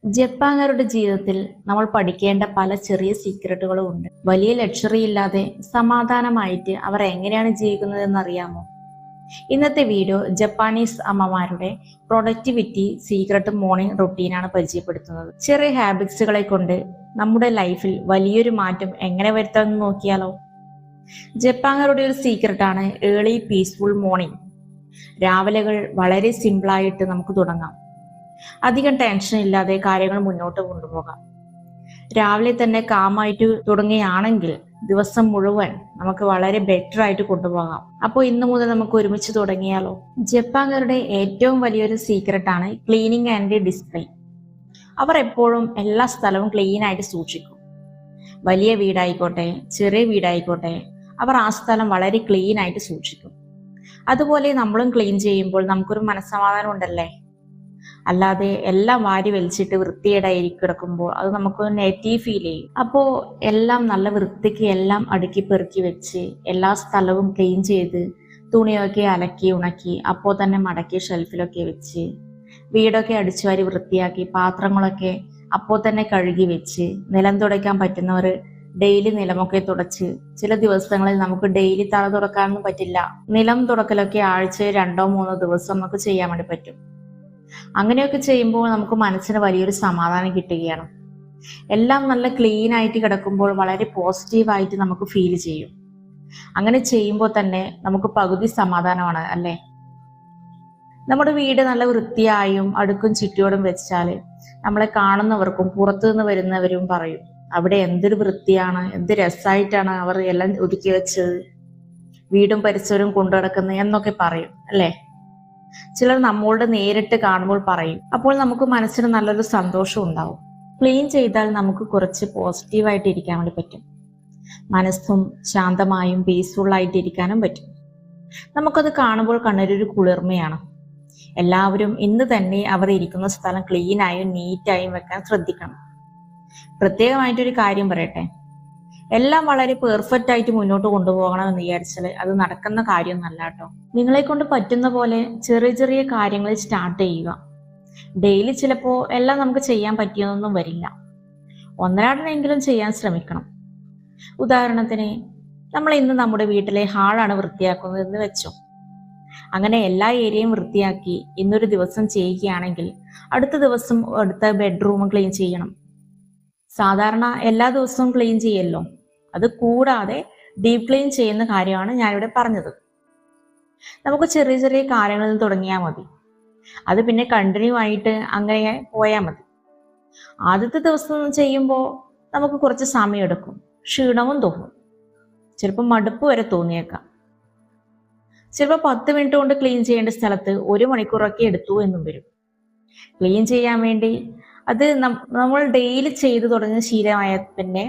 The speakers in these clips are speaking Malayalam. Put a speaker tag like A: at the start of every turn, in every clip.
A: ജപ്പാൻകാരുടെ ജീവിതത്തിൽ നമ്മൾ പഠിക്കേണ്ട പല ചെറിയ സീക്രട്ടുകളും ഉണ്ട്. വലിയ ലക്ഷറി ഇല്ലാതെ സമാധാനമായിട്ട് അവർ എങ്ങനെയാണ് ജീവിക്കുന്നതെന്ന് അറിയാമോ? ഇന്നത്തെ വീഡിയോ ജപ്പാനീസ് അമ്മമാരുടെ പ്രൊഡക്ടിവിറ്റി സീക്രട്ട് മോർണിംഗ് റൊട്ടീനാണ് പരിചയപ്പെടുത്തുന്നത്. ചെറിയ ഹാബിറ്റ്സുകളെ കൊണ്ട് നമ്മുടെ ലൈഫിൽ വലിയൊരു മാറ്റം എങ്ങനെ വരുത്താമെന്ന് നോക്കിയാലോ? ജപ്പാൻകാരുടെ ഒരു സീക്രട്ടാണ് ഏർലി പീസ്ഫുൾ മോർണിംഗ്. രാവിലെകൾ വളരെ സിമ്പിളായിട്ട് നമുക്ക് തുടങ്ങാം. അധികം ടെൻഷൻ ഇല്ലാതെ കാര്യങ്ങൾ മുന്നോട്ട് കൊണ്ടുപോകാം. രാവിലെ തന്നെ കാമായിട്ട് തുടങ്ങുകയാണെങ്കിൽ ദിവസം മുഴുവൻ നമുക്ക് വളരെ ബെറ്റർ ആയിട്ട് കൊണ്ടുപോകാം. അപ്പോൾ ഇന്നു മുതൽ നമുക്ക് ഒരുമിച്ച് തുടങ്ങിയാലോ? ജപ്പാൻകാരുടെ ഏറ്റവും വലിയൊരു സീക്രട്ടാണ് ക്ലീനിങ് ആൻഡ് ഡിസിപ്ലിൻ. അവർ എപ്പോഴും എല്ലാ സ്ഥലവും ക്ലീൻ ആയിട്ട് സൂക്ഷിക്കും. വലിയ വീടായിക്കോട്ടെ ചെറിയ വീടായിക്കോട്ടെ, അവർ ആ സ്ഥലം വളരെ ക്ലീൻ ആയിട്ട് സൂക്ഷിക്കും. അതുപോലെ നമ്മളും ക്ലീൻ ചെയ്യുമ്പോൾ നമുക്കൊരു മനസ്സമാധാനം ഉണ്ടല്ലേ? അല്ലാതെ എല്ലാം വാരി വലിച്ചിട്ട് വൃത്തികേടായി കിടക്കുമ്പോൾ അത് നമുക്ക് നെഗറ്റീവ് ഫീൽ ചെയ്യും. അപ്പോൾ എല്ലാം നല്ല വൃത്തിക്ക് എല്ലാം അടുക്കി പെറുക്കി വെച്ച് എല്ലാ സ്ഥലവും ക്ലീൻ ചെയ്ത് തുണിയൊക്കെ അലക്കി ഉണക്കി അപ്പോൾ തന്നെ മടക്കി ഷെൽഫിലൊക്കെ വെച്ച് വീടൊക്കെ അടിച്ചുവാരി വൃത്തിയാക്കി പാത്രങ്ങളൊക്കെ അപ്പോൾ തന്നെ കഴുകി വെച്ച് നിലം തുടയ്ക്കാൻ പറ്റുന്നവർ ഡെയിലി നിലമൊക്കെ തുടച്ച്, ചില ദിവസങ്ങളിൽ നമുക്ക് ഡെയിലി തല തുടക്കാനൊന്നും പറ്റില്ല. നിലം തുടക്കലൊക്കെ ആഴ്ചയിൽ 2-3 ദിവസം നമുക്ക് ചെയ്യാൻ വേണ്ടി പറ്റും. അങ്ങനെയൊക്കെ ചെയ്യുമ്പോൾ നമുക്ക് മനസ്സിന് വലിയൊരു സമാധാനം കിട്ടുകയാണ്. എല്ലാം നല്ല ക്ലീൻ ആയിട്ട് കിടക്കുമ്പോൾ വളരെ പോസിറ്റീവായിട്ട് നമുക്ക് ഫീൽ ചെയ്യും. അങ്ങനെ ചെയ്യുമ്പോൾ തന്നെ നമുക്ക് പകുതി സമാധാനമാണ് അല്ലേ? നമ്മുടെ വീട് നല്ല വൃത്തിയായും അടുക്കും ചുറ്റോടും വെച്ചാൽ നമ്മളെ കാണുന്നവർക്കും പുറത്തു നിന്ന് വരുന്നവരും പറയും, അവിടെ എന്തൊരു വൃത്തിയാണ്, എന്ത് രസമായിട്ടാണ് അവർ എല്ലാം ഒതുക്കി വെച്ചത്, വീടും പരിസരവും കൊണ്ടു നടക്കുന്നത് എന്നൊക്കെ പറയും അല്ലേ? ചിലർ നമ്മളുടെ നേരിട്ട് കാണുമ്പോൾ പറയും. അപ്പോൾ നമുക്ക് മനസ്സിന് നല്ലൊരു സന്തോഷം ഉണ്ടാവും. ക്ലീൻ ചെയ്താൽ നമുക്ക് കുറച്ച് പോസിറ്റീവായിട്ട് ഇരിക്കാൻ വേണ്ടി പറ്റും. മനസ്സും ശാന്തമായും പീസ്ഫുൾ ആയിട്ട് ഇരിക്കാനും പറ്റും. നമുക്കത് കാണുമ്പോൾ കണ്ണൊരു കുളിർമയാണ്. എല്ലാവരും ഇന്ന് തന്നെ അവർ ഇരിക്കുന്ന സ്ഥലം ക്ലീനായും നീറ്റായും വെക്കാൻ ശ്രദ്ധിക്കണം. പ്രത്യേകമായിട്ടൊരു കാര്യം പറയട്ടെ, എല്ലാം വളരെ പെർഫെക്റ്റ് ആയിട്ട് മുന്നോട്ട് കൊണ്ടുപോകണമെന്ന് വിചാരിച്ചാൽ അത് നടക്കുന്ന കാര്യമൊന്നല്ല കേട്ടോ. നിങ്ങളെ കൊണ്ട് പറ്റുന്ന പോലെ ചെറിയ ചെറിയ കാര്യങ്ങൾ സ്റ്റാർട്ട് ചെയ്യുക. ഡെയിലി ചിലപ്പോൾ എല്ലാം നമുക്ക് ചെയ്യാൻ പറ്റിയെന്നൊന്നും വരില്ല. ഒന്നരാടനെങ്കിലും ചെയ്യാൻ ശ്രമിക്കണം. ഉദാഹരണത്തിന്, നമ്മൾ ഇന്ന് നമ്മുടെ വീട്ടിലെ ഹാളാണ് വൃത്തിയാക്കുന്നത് എന്ന് വെച്ചോ. അങ്ങനെ എല്ലാ ഏരിയയും വൃത്തിയാക്കി ഇന്നൊരു ദിവസം ചെയ്യുകയാണെങ്കിൽ അടുത്ത ദിവസം അടുത്ത ബെഡ്റൂം ക്ലീൻ ചെയ്യണം. സാധാരണ എല്ലാ ദിവസവും ക്ലീൻ ചെയ്യല്ലോ, അത് കൂടാതെ ഡീപ് ക്ലീൻ ചെയ്യുന്ന കാര്യമാണ് ഞാനിവിടെ പറഞ്ഞത്. നമുക്ക് ചെറിയ ചെറിയ കാര്യങ്ങളിൽ തുടങ്ങിയാൽ മതി. അത് പിന്നെ കണ്ടിന്യൂ ആയിട്ട് അങ്ങനെ പോയാൽ മതി. ആദ്യത്തെ ദിവസം ചെയ്യുമ്പോൾ നമുക്ക് കുറച്ച് സമയം എടുക്കും, ക്ഷീണവും തോന്നും, ചിലപ്പോൾ മടുപ്പ് വരെ തോന്നിയേക്കാം. ചിലപ്പോൾ 10 മിനിറ്റ് കൊണ്ട് ക്ലീൻ ചെയ്യേണ്ട സ്ഥലത്ത് 1 മണിക്കൂറൊക്കെ എടുത്തു എന്നും വരും. ക്ലീൻ ചെയ്യാൻ വേണ്ടി അത് നമ്മൾ ഡെയിലി ചെയ്തു തുടങ്ങിയ ശീലമായ പിന്നെ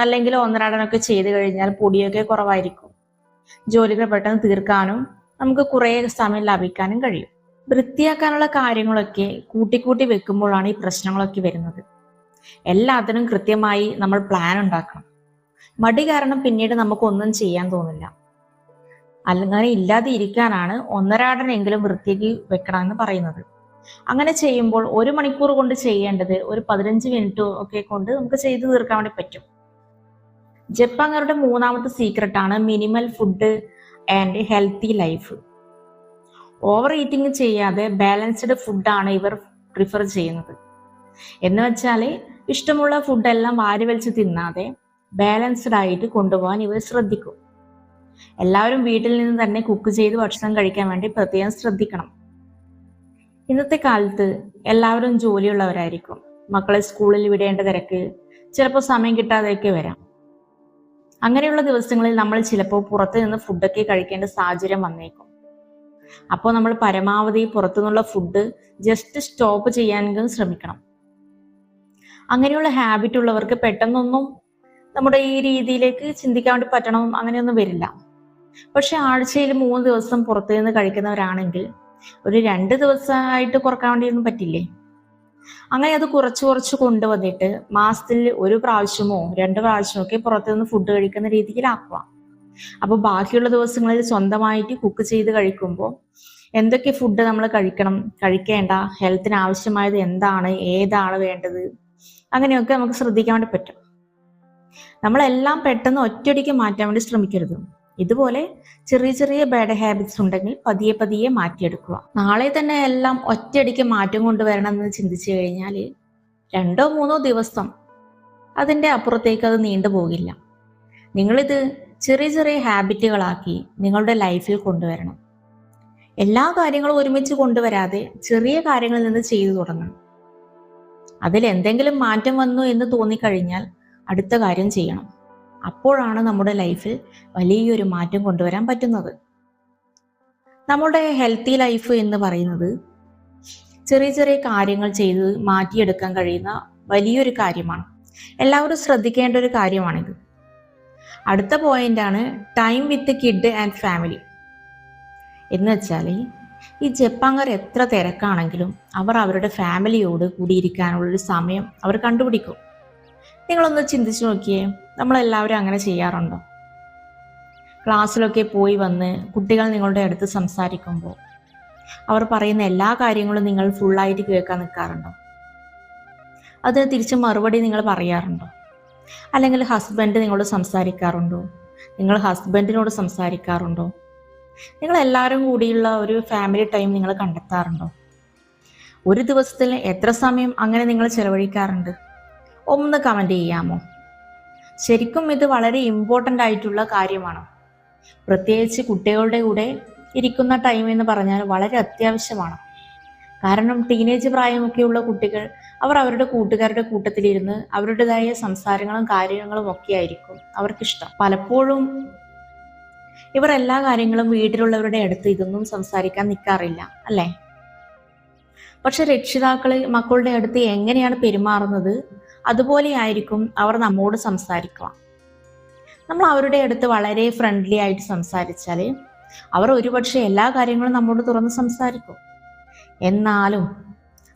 A: അല്ലെങ്കിൽ ഒന്നരാടനൊക്കെ ചെയ്ത് കഴിഞ്ഞാൽ പൊടിയൊക്കെ കുറവായിരിക്കും. ജോലികൾ പെട്ടെന്ന് തീർക്കാനും നമുക്ക് കുറേ സമയം ലാഭിക്കാനും കഴിയും. വൃത്തിയാക്കാനുള്ള കാര്യങ്ങളൊക്കെ കൂട്ടിക്കൂട്ടി വെക്കുമ്പോഴാണ് ഈ പ്രശ്നങ്ങളൊക്കെ വരുന്നത്. എല്ലാത്തിനും കൃത്യമായി നമ്മൾ പ്ലാൻ ഉണ്ടാക്കണം. മടി കാരണം പിന്നീട് നമുക്കൊന്നും ചെയ്യാൻ തോന്നില്ല. അങ്ങനെ ഇല്ലാതെ ഇരിക്കാനാണ് ഒന്നരാടനെങ്കിലും വൃത്തിയാക്കി വെക്കണമെന്ന് പറയുന്നത്. അങ്ങനെ ചെയ്യുമ്പോൾ 1 മണിക്കൂർ കൊണ്ട് ചെയ്യേണ്ടത് ഒരു 15 മിനിറ്റ് ഒക്കെ കൊണ്ട് നമുക്ക് ചെയ്തു തീർക്കാൻ വേണ്ടി പറ്റും. ജപ്പാൻകാരുടെ 3ാമത്തെ സീക്രട്ടാണ് minimal food and healthy life. Over eating ചെയ്യാതെ ബാലൻസ്ഡ് ഫുഡാണ് ഇവർ പ്രിഫർ ചെയ്യുന്നത്. എന്ന് വെച്ചാൽ ഇഷ്ടമുള്ള ഫുഡെല്ലാം വാരി വലിച്ച് തിന്നാതെ ബാലൻസ്ഡ് ആയിട്ട് കൊണ്ടുപോകാൻ ഇവർ ശ്രദ്ധിക്കും. എല്ലാവരും വീട്ടിൽ നിന്ന് തന്നെ കുക്ക് ചെയ്ത് ഭക്ഷണം കഴിക്കാൻ വേണ്ടി പ്രത്യേകം ശ്രദ്ധിക്കണം. ഇന്നത്തെ കാലത്ത് എല്ലാവരും ജോലിയുള്ളവരായിരിക്കും. മക്കളെ സ്കൂളിൽ വിടേണ്ട തിരക്ക്, ചിലപ്പോൾ സമയം കിട്ടാതെയൊക്കെ വരാം. അങ്ങനെയുള്ള ദിവസങ്ങളിൽ നമ്മൾ ചിലപ്പോൾ പുറത്തു നിന്ന് ഫുഡൊക്കെ കഴിക്കേണ്ട സാഹചര്യം വന്നേക്കും. അപ്പോൾ നമ്മൾ പരമാവധി പുറത്തുനിന്നുള്ള ഫുഡ് ജസ്റ്റ് സ്റ്റോപ്പ് ചെയ്യാനെങ്കിലും ശ്രമിക്കണം. അങ്ങനെയുള്ള ഹാബിറ്റ് ഉള്ളവർക്ക് പെട്ടെന്നൊന്നും നമ്മുടെ ഈ രീതിയിലേക്ക് ചിന്തിക്കാൻ വേണ്ടി പറ്റണം അങ്ങനെയൊന്നും വരില്ല. പക്ഷെ ആഴ്ചയിൽ 3 ദിവസം പുറത്തു നിന്ന് കഴിക്കുന്നവരാണെങ്കിൽ ഒരു 2 ദിവസമായിട്ട് കുറക്കാൻ വേണ്ടിയൊന്നും പറ്റില്ലേ? അങ്ങനെ അത് കുറച്ച് കുറച്ച് കൊണ്ടുവന്നിട്ട് മാസത്തിൽ 1 പ്രാവശ്യമോ 2 പ്രാവശ്യമോ ഒക്കെ പുറത്തുനിന്ന് ഫുഡ് കഴിക്കുന്ന രീതിയിലാക്കുക. അപ്പോൾ ബാക്കിയുള്ള ദിവസങ്ങളിൽ സ്വന്തമായിട്ട് കുക്ക് ചെയ്ത് കഴിക്കുമ്പോൾ എന്തൊക്കെ ഫുഡ് നമ്മൾ കഴിക്കണം, കഴിക്കേണ്ട, ഹെൽത്തിന് ആവശ്യമായത് എന്താണ്, ഏതാണ് വേണ്ടത്, അങ്ങനെയൊക്കെ നമുക്ക് ശ്രദ്ധിക്കാൻ വേണ്ടി പറ്റും. നമ്മളെല്ലാം പെട്ടെന്ന് ഒറ്റയടിക്ക് മാറ്റാൻ വേണ്ടി ശ്രമിക്കരുത്. ഇതുപോലെ ചെറിയ ചെറിയ ബാഡ് ഹാബിറ്റ്സ് ഉണ്ടെങ്കിൽ പതിയെ പതിയെ മാറ്റിയെടുക്കുക. നാളെ തന്നെ എല്ലാം ഒറ്റയടിക്ക് മാറ്റം കൊണ്ടുവരണം എന്ന് ചിന്തിച്ചു കഴിഞ്ഞാൽ 2-3 ദിവസം, അതിൻ്റെ അപ്പുറത്തേക്ക് അത് നീണ്ടുപോകില്ല. നിങ്ങളിത് ചെറിയ ചെറിയ ഹാബിറ്റുകളാക്കി നിങ്ങളുടെ ലൈഫിൽ കൊണ്ടുവരണം. എല്ലാ കാര്യങ്ങളും ഒരുമിച്ച് കൊണ്ടുവരാതെ ചെറിയ കാര്യങ്ങളിൽ നിന്ന് ചെയ്തു തുടങ്ങണം. അതിൽ എന്തെങ്കിലും മാറ്റം വന്നു എന്ന് തോന്നിക്കഴിഞ്ഞാൽ അടുത്ത കാര്യം ചെയ്യണം. അപ്പോഴാണ് നമ്മുടെ ലൈഫിൽ വലിയൊരു മാറ്റം കൊണ്ടുവരാൻ പറ്റുന്നത്. നമ്മുടെ ഹെൽത്തി ലൈഫ് എന്ന് പറയുന്നത് ചെറിയ ചെറിയ കാര്യങ്ങൾ ചെയ്ത് മാറ്റിയെടുക്കാൻ കഴിയുന്ന വലിയൊരു കാര്യമാണ്. എല്ലാവരും ശ്രദ്ധിക്കേണ്ട ഒരു കാര്യമാണിത്. അടുത്ത പോയിന്റാണ് time with kid and family. എന്ന് വെച്ചാൽ ഈ ജപ്പാൻകാർ എത്ര തിരക്കാണെങ്കിലും അവർ അവരുടെ ഫാമിലിയോട് കൂടിയിരിക്കാനുള്ളൊരു സമയം അവർ കണ്ടുപിടിക്കും. നിങ്ങളൊന്ന് ചിന്തിച്ചു നോക്കിയേ, നമ്മളെല്ലാവരും അങ്ങനെ ചെയ്യാറുണ്ടോ? ക്ലാസ്സിലൊക്കെ പോയി വന്ന് കുട്ടികൾ നിങ്ങളുടെ അടുത്ത് സംസാരിക്കുമ്പോൾ അവർ പറയുന്ന എല്ലാ കാര്യങ്ങളും നിങ്ങൾ ഫുള്ളായിട്ട് കേൾക്കാൻ നിൽക്കാറുണ്ടോ? അതിന് തിരിച്ച് മറുപടി നിങ്ങൾ പറയാറുണ്ടോ? അല്ലെങ്കിൽ ഹസ്ബൻഡ് നിങ്ങളോട് സംസാരിക്കാറുണ്ടോ? നിങ്ങൾ ഹസ്ബൻഡിനോട് സംസാരിക്കാറുണ്ടോ? നിങ്ങൾ എല്ലാവരും കൂടിയുള്ള ഒരു ഫാമിലി ടൈം നിങ്ങൾ കണ്ടെത്താറുണ്ടോ? ഒരു ദിവസത്തിൽ എത്ര സമയം അങ്ങനെ നിങ്ങൾ ചെലവഴിക്കാറുണ്ട്? ഒന്ന് കമൻറ്റ് ചെയ്യാമോ? ശരിക്കും ഇത് വളരെ ഇമ്പോർട്ടൻ്റ് ആയിട്ടുള്ള കാര്യമാണ്. പ്രത്യേകിച്ച് കുട്ടികളുടെ കൂടെ ഇരിക്കുന്ന ടൈം എന്ന് പറഞ്ഞാൽ വളരെ അത്യാവശ്യമാണ്. കാരണം ടീനേജ് പ്രായമൊക്കെയുള്ള കുട്ടികൾ അവർ അവരുടെ കൂട്ടുകാരുടെ കൂട്ടത്തിലിരുന്ന് അവരുടേതായ സംസാരങ്ങളും കാര്യങ്ങളും ഒക്കെ ആയിരിക്കും അവർക്കിഷ്ടം. പലപ്പോഴും ഇവർ എല്ലാ കാര്യങ്ങളും വീട്ടിലുള്ളവരുടെ അടുത്ത് ഇതൊന്നും സംസാരിക്കാൻ നിൽക്കാറില്ല, അല്ലേ? പക്ഷെ രക്ഷിതാക്കൾ മക്കളുടെ അടുത്ത് എങ്ങനെയാണ് പെരുമാറുന്നത് അതുപോലെ ആയിരിക്കും അവർ നമ്മോട് സംസാരിക്കുക. നമ്മൾ അവരുടെ അടുത്ത് വളരെ ഫ്രണ്ട്ലി ആയിട്ട് സംസാരിച്ചാൽ അവർ ഒരുപക്ഷെ എല്ലാ കാര്യങ്ങളും നമ്മോട് തുറന്ന് സംസാരിക്കും. എന്നാലും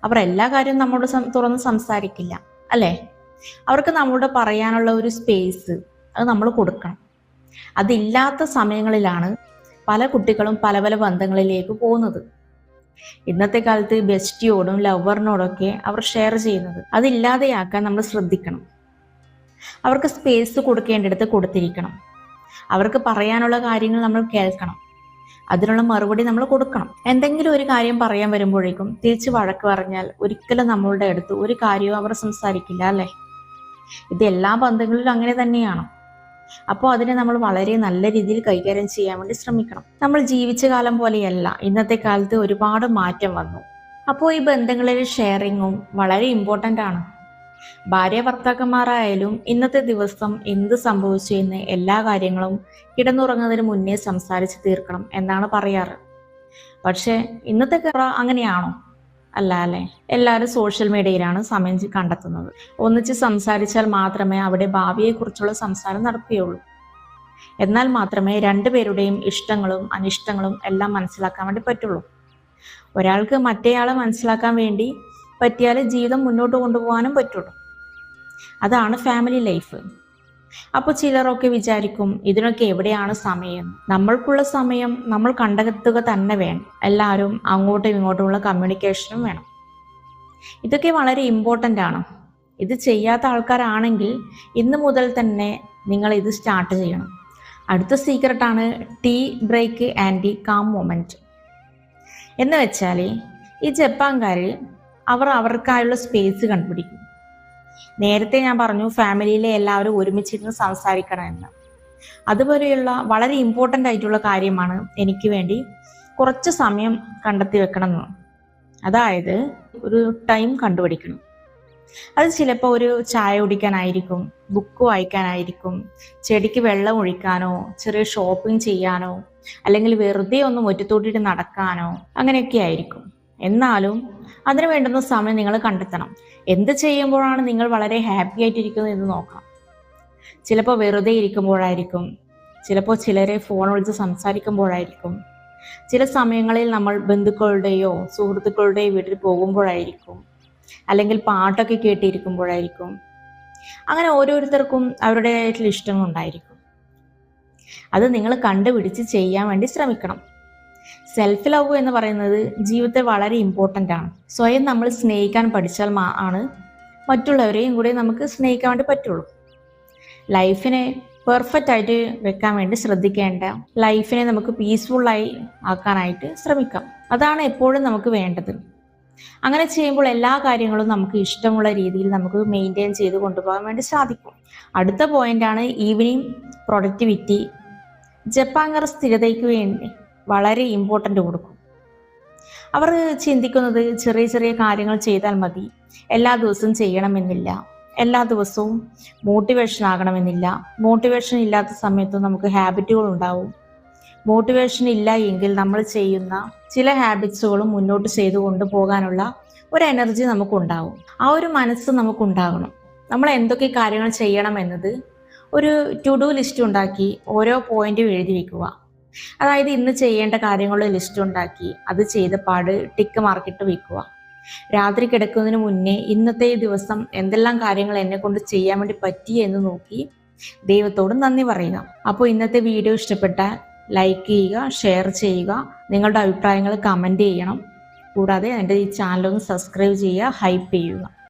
A: അവർ എല്ലാ കാര്യവും നമ്മോട് തുറന്ന് സംസാരിക്കില്ല, അല്ലേ? അവർക്ക് നമ്മോട് പറയാനുള്ള ഒരു സ്പേസ് അത് നമ്മൾ കൊടുക്കണം. അതില്ലാത്ത സമയങ്ങളിലാണ് പല കുട്ടികളും പല പല ബന്ധങ്ങളിലേക്ക് പോകുന്നത്. ഇന്നത്തെ കാലത്ത് ബെസ്റ്റിയോടും ലവറിനോടൊക്കെ അവർ ഷെയർ ചെയ്യുന്നത്. അതില്ലാതെയാക്കാൻ നമ്മൾ ശ്രദ്ധിക്കണം. അവർക്ക് സ്പേസ് കൊടുക്കേണ്ടിടത്ത് കൊടുത്തിരിക്കണം. അവർക്ക് പറയാനുള്ള കാര്യങ്ങൾ നമ്മൾ കേൾക്കണം. അതിനുള്ള മറുപടി നമ്മൾ കൊടുക്കണം. എന്തെങ്കിലും ഒരു കാര്യം പറയാൻ വരുമ്പോഴേക്കും തിരിച്ച് വഴക്ക് പറഞ്ഞാൽ ഒരിക്കലും നമ്മളുടെ അടുത്ത് ഒരു കാര്യവും അവർ സംസാരിക്കില്ല, അല്ലേ? ഇത് എല്ലാ ബന്ധങ്ങളിലും അങ്ങനെ തന്നെയാണ്. അപ്പോൾ അതിനെ നമ്മൾ വളരെ നല്ല രീതിയിൽ കൈകാര്യം ചെയ്യാൻ വേണ്ടി ശ്രമിക്കണം. നമ്മൾ ജീവിച്ച കാലം പോലെയല്ല, ഇന്നത്തെ കാലത്ത് ഒരുപാട് മാറ്റം വന്നു. അപ്പോൾ ഈ ബന്ധങ്ങളിൽ ഷെയറിങ്ങും വളരെ ഇമ്പോർട്ടൻ്റ് ആണ്. ഭാര്യ ഭർത്താക്കന്മാരായാലും ഇന്നത്തെ ദിവസം എന്ത് സംഭവിച്ചു എന്ന് എല്ലാ കാര്യങ്ങളും കിടന്നുറങ്ങുന്നതിന് മുന്നേ സംസാരിച്ച് തീർക്കണം എന്നാണ് പറയാറ്. പക്ഷേ ഇന്നത്തെ അങ്ങനെയാണോ? അല്ല, അല്ലേ? എല്ലാവരും സോഷ്യൽ മീഡിയയിലാണ് സമയം കണ്ടെത്തുന്നത്. ഒന്നിച്ച് സംസാരിച്ചാൽ മാത്രമേ അവിടെ ഭാവിയെക്കുറിച്ചുള്ള സംസാരം നടക്കുകയുള്ളൂ. എന്നാൽ മാത്രമേ രണ്ടുപേരുടെയും ഇഷ്ടങ്ങളും അനിഷ്ടങ്ങളും എല്ലാം മനസ്സിലാക്കാൻ വേണ്ടി പറ്റുള്ളൂ. ഒരാൾക്ക് മറ്റേയാളെ മനസ്സിലാക്കാൻ വേണ്ടി പറ്റിയാൽ ജീവിതം മുന്നോട്ട് കൊണ്ടുപോകാനും പറ്റുള്ളൂ. അതാണ് ഫാമിലി ലൈഫ്. അപ്പോൾ ചിലരൊക്കെ വിചാരിക്കും ഇതിനൊക്കെ എവിടെയാണ് സമയം? നമ്മൾക്കുള്ള സമയം നമ്മൾ കണ്ടെത്തുക തന്നെ വേണം. എല്ലാവരും അങ്ങോട്ടും ഇങ്ങോട്ടുമുള്ള കമ്മ്യൂണിക്കേഷനും വേണം. ഇതൊക്കെ വളരെ ഇമ്പോർട്ടൻ്റ് ആണ്. ഇത് ചെയ്യാത്ത ആൾക്കാരാണെങ്കിൽ ഇന്ന് മുതൽ തന്നെ നിങ്ങൾ ഇത് സ്റ്റാർട്ട് ചെയ്യണം. അടുത്ത സീക്രട്ടാണ് tea break and calm moment. എന്ന് വെച്ചാൽ ഈ ജപ്പാൻകാർ അവർക്കായുള്ള സ്പേസ് കണ്ടുപിടിക്കും. നേരത്തെ ഞാൻ പറഞ്ഞു ഫാമിലിയിലെ എല്ലാവരും ഒരുമിച്ചിരുന്ന് സംസാരിക്കണമെന്ന്. അതുപോലെയുള്ള വളരെ ഇമ്പോർട്ടൻ്റ് ആയിട്ടുള്ള കാര്യമാണ് എനിക്ക് വേണ്ടി കുറച്ച് സമയം കണ്ടെത്തി വെക്കണം എന്ന്. അതായത് ഒരു ടൈം കണ്ടുപിടിക്കണം. അത് ചിലപ്പോൾ ഒരു ചായ കുടിക്കാനായിരിക്കും, ബുക്ക് വായിക്കാനായിരിക്കും, ചെടിക്ക് വെള്ളം ഒഴിക്കാനോ, ചെറിയ ഷോപ്പിംഗ് ചെയ്യാനോ, അല്ലെങ്കിൽ വെറുതെ ഒന്ന് മുറ്റത്തോട്ടിട്ട് നടക്കാനോ, അങ്ങനെയൊക്കെ ആയിരിക്കും. എന്നാലും അതിന് വേണ്ടുന്ന സമയം നിങ്ങൾ കണ്ടെത്തണം. എന്ത് ചെയ്യുമ്പോഴാണ് നിങ്ങൾ വളരെ ഹാപ്പി ആയിട്ടിരിക്കുന്നത് എന്ന് നോക്കണം. ചിലപ്പോൾ വെറുതെ ഇരിക്കുമ്പോഴായിരിക്കും, ചിലപ്പോൾ ചിലരെ ഫോൺ വിളിച്ച് സംസാരിക്കുമ്പോഴായിരിക്കും, ചില സമയങ്ങളിൽ നമ്മൾ ബന്ധുക്കളുടെയോ സുഹൃത്തുക്കളുടെയോ വീട്ടിൽ പോകുമ്പോഴായിരിക്കും, അല്ലെങ്കിൽ പാട്ടൊക്കെ കേട്ടിരിക്കുമ്പോഴായിരിക്കും. അങ്ങനെ ഓരോരുത്തർക്കും അവരുടേതായിട്ടുള്ള ഇഷ്ടങ്ങളുണ്ടായിരിക്കും. അത് നിങ്ങൾ കണ്ടുപിടിച്ച് ചെയ്യാൻ വേണ്ടി ശ്രമിക്കണം. സെൽഫ് ലവ് എന്ന് പറയുന്നത് ജീവിതത്തിൽ വളരെ ഇമ്പോർട്ടൻ്റ് ആണ്. സ്വയം നമ്മൾ സ്നേഹിക്കാൻ പഠിച്ചാൽ ആണ് മറ്റുള്ളവരെയും കൂടി നമുക്ക് സ്നേഹിക്കാൻ വേണ്ടി പറ്റുള്ളൂ. ലൈഫിനെ പെർഫെക്റ്റ് ആയിട്ട് വെക്കാൻ വേണ്ടി ശ്രദ്ധിക്കേണ്ട, ലൈഫിനെ നമുക്ക് പീസ്ഫുള്ളായി ആക്കാനായിട്ട് ശ്രമിക്കാം. അതാണ് എപ്പോഴും നമുക്ക് വേണ്ടത്. അങ്ങനെ ചെയ്യുമ്പോൾ എല്ലാ കാര്യങ്ങളും നമുക്ക് ഇഷ്ടമുള്ള രീതിയിൽ നമുക്ക് മെയിൻറ്റെയിൻ ചെയ്ത് കൊണ്ടുപോകാൻ വേണ്ടി സാധിക്കും. അടുത്ത പോയിന്റാണ് ഈവനിങ് പ്രൊഡക്ടിവിറ്റി. ജപ്പാൻകാർ സ്ഥിരതയ്ക്ക് വേണ്ടി വളരെ ഇമ്പോർട്ടൻ്റ് കൊടുക്കും. അവർ ചിന്തിക്കുന്നത് ചെറിയ ചെറിയ കാര്യങ്ങൾ ചെയ്താൽ മതി, എല്ലാ ദിവസവും ചെയ്യണമെന്നില്ല, എല്ലാ ദിവസവും മോട്ടിവേഷൻ ആകണമെന്നില്ല. മോട്ടിവേഷൻ ഇല്ലാത്ത സമയത്തും നമുക്ക് ഹാബിറ്റുകൾ ഉണ്ടാവും. മോട്ടിവേഷൻ ഇല്ല എങ്കിൽ നമ്മൾ ചെയ്യുന്ന ചില ഹാബിറ്റ്സുകളും മുന്നോട്ട് ചെയ്തു കൊണ്ടുപോകാനുള്ള ഒരു എനർജി നമുക്കുണ്ടാവും. ആ ഒരു മനസ്സ് നമുക്കുണ്ടാകണം. നമ്മൾ എന്തൊക്കെ കാര്യങ്ങൾ ചെയ്യണം എന്നത് ഒരു ടു ഡു ലിസ്റ്റ് ഉണ്ടാക്കി ഓരോ പോയിന്റും എഴുതി വെക്കുക. അതായത് ഇന്ന് ചെയ്യേണ്ട കാര്യങ്ങളുടെ ലിസ്റ്റ് ഉണ്ടാക്കി അത് ചെയ്ത പാട് ടിക്ക് മാർക്കിട്ട് വെക്കുക. രാത്രി കിടക്കുന്നതിന് മുന്നേ ഇന്നത്തെ ദിവസം എന്തെല്ലാം കാര്യങ്ങൾ എന്നെ കൊണ്ട് ചെയ്യാൻ വേണ്ടി പറ്റി എന്ന് നോക്കി ദൈവത്തോട് നന്ദി പറയുക. അപ്പോൾ ഇന്നത്തെ വീഡിയോ ഇഷ്ടപ്പെട്ടാൽ ലൈക്ക് ചെയ്യുക, ഷെയർ ചെയ്യുക, നിങ്ങളുടെ അഭിപ്രായങ്ങൾ കമൻറ്റ് ചെയ്യണം. കൂടാതെ എൻ്റെ ഈ ചാനലൊന്ന് സബ്സ്ക്രൈബ് ചെയ്യുക, ഹൈപ്പ് ചെയ്യുക.